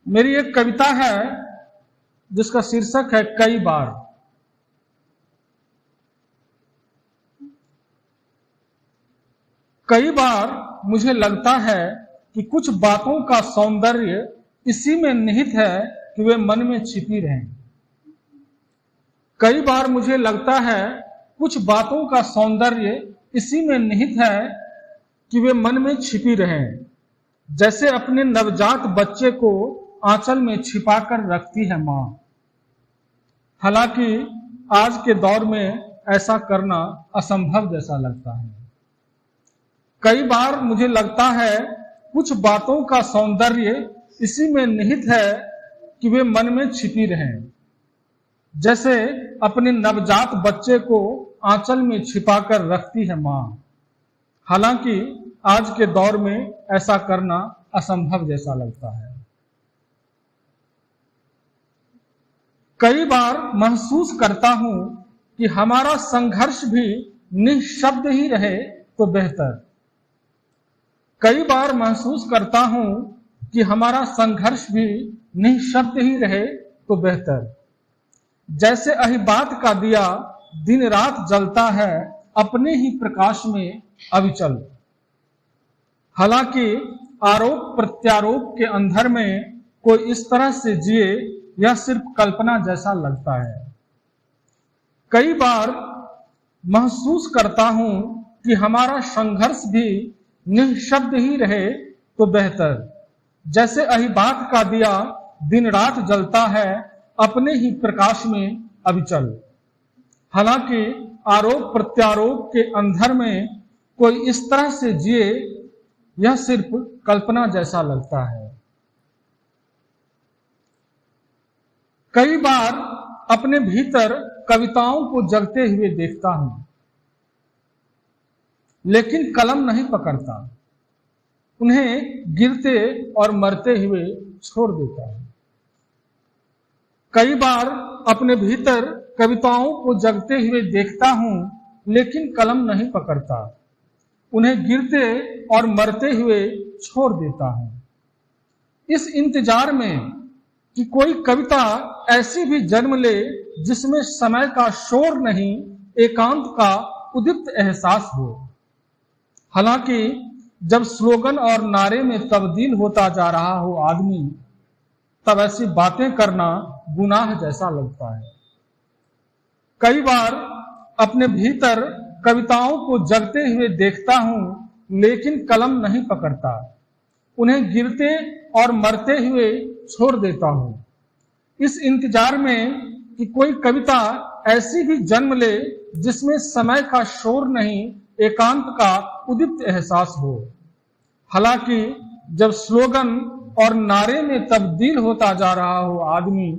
मेरी एक कविता है जिसका शीर्षक है कई बार। कई बार मुझे लगता है कि कुछ बातों का सौंदर्य इसी में निहित है कि वे मन में छिपी रहें। कई बार मुझे लगता है कुछ बातों का सौंदर्य इसी में निहित है कि वे मन में छिपी रहें, जैसे अपने नवजात बच्चे को आंचल में छिपाकर रखती है मां। हालांकि आज के दौर में ऐसा करना असंभव जैसा लगता है। कई बार मुझे लगता है कुछ बातों का सौंदर्य इसी में निहित है कि वे मन में छिपी रहें, जैसे अपने नवजात बच्चे को आंचल में छिपाकर रखती है मां। हालांकि आज के दौर में ऐसा करना असंभव जैसा लगता है। कई बार महसूस करता हूं कि हमारा संघर्ष भी निःशब्द ही रहे तो बेहतर। कई बार महसूस करता हूं कि हमारा संघर्ष भी निःशब्द ही रहे तो बेहतर। जैसे अहिबात का दिया दिन रात जलता है अपने ही प्रकाश में अविचल। हालांकि आरोप प्रत्यारोप के अंधर में कोई इस तरह से जिए यह सिर्फ कल्पना जैसा लगता है। कई बार महसूस करता हूं कि हमारा संघर्ष भी निःशब्द ही रहे तो बेहतर। जैसे अहिबात का दिया दिन रात जलता है अपने ही प्रकाश में अविचल। हालांकि आरोप प्रत्यारोप के अंधर में कोई इस तरह से जिए यह सिर्फ कल्पना जैसा लगता है। कई बार अपने भीतर कविताओं को जगते हुए देखता हूं, लेकिन कलम नहीं पकड़ता, उन्हें गिरते और मरते हुए छोड़ देता हूं। कई बार अपने भीतर कविताओं को जगते हुए देखता हूं, लेकिन कलम नहीं पकड़ता, उन्हें गिरते और मरते हुए छोड़ देता हूं। इस इंतजार में कि कोई कविता ऐसी भी जन्म ले जिसमें समय का शोर नहीं, एकांत का उद्दीप्त एहसास हो। हालांकि जब स्लोगन और नारे में तब्दील होता जा रहा हो आदमी, तब ऐसी बातें करना गुनाह जैसा लगता है। कई बार अपने भीतर कविताओं को जगते हुए देखता हूं, लेकिन कलम नहीं पकड़ता, उन्हें गिरते और मरते हुए छोड़ देता हूं। इस इंतजार में कि कोई कविता ऐसी भी जन्म ले जिसमें समय का शोर नहीं, एकांत का उद्दीप्त एहसास हो। हालांकि जब स्लोगन और नारे में तब्दील होता जा रहा हो आदमी,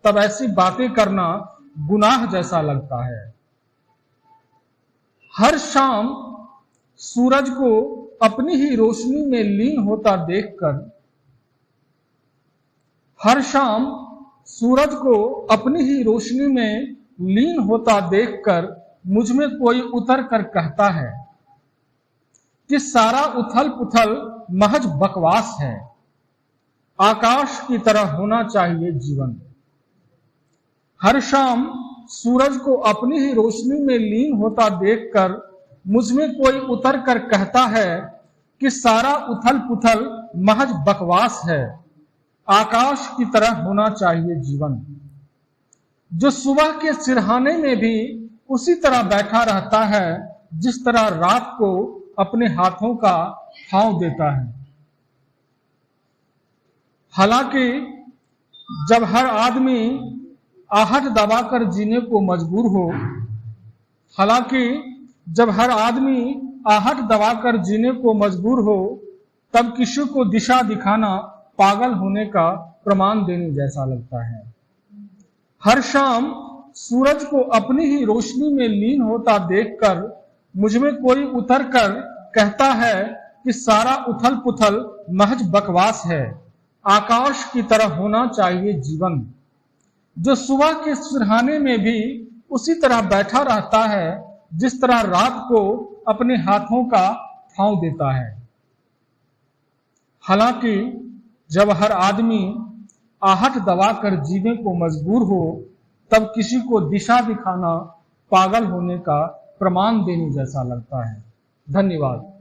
तब ऐसी बातें करना गुनाह जैसा लगता है। हर शाम सूरज को अपनी ही रोशनी में लीन होता देखकर, हर शाम सूरज को अपनी ही रोशनी में लीन होता देखकर मुझ में कोई उतर कर कहता है कि सारा उथल पुथल महज बकवास है, आकाश की तरह होना चाहिए जीवन। हर शाम सूरज को अपनी ही रोशनी में लीन होता देखकर मुझ में कोई उतर कर कहता है कि सारा उथल पुथल महज बकवास है, आकाश की तरह होना चाहिए जीवन। जो सुबह के सिरहाने में भी उसी तरह बैठा रहता है जिस तरह रात को अपने हाथों का ठाव देता है। हालांकि जब हर आदमी आहट दबाकर जीने को मजबूर हो, हालांकि जब हर आदमी आहट दबाकर जीने को मजबूर हो, तब किसी को दिशा दिखाना पागल होने का प्रमाण देने जैसा लगता है। हर शाम सूरज को अपनी ही रोशनी में लीन होता देखकर मुझ में कोई उतर कर कहता है कि सारा उथल पुथल महज बकवास है, आकाश की तरह होना चाहिए जीवन। जो सुबह के सिरहाने में भी उसी तरह बैठा रहता है जिस तरह रात को अपने हाथों का ठाव देता है। हालांकि जब हर आदमी आहट दबाकर जीने को मजबूर हो, तब किसी को दिशा दिखाना पागल होने का प्रमाण देने जैसा लगता है। धन्यवाद।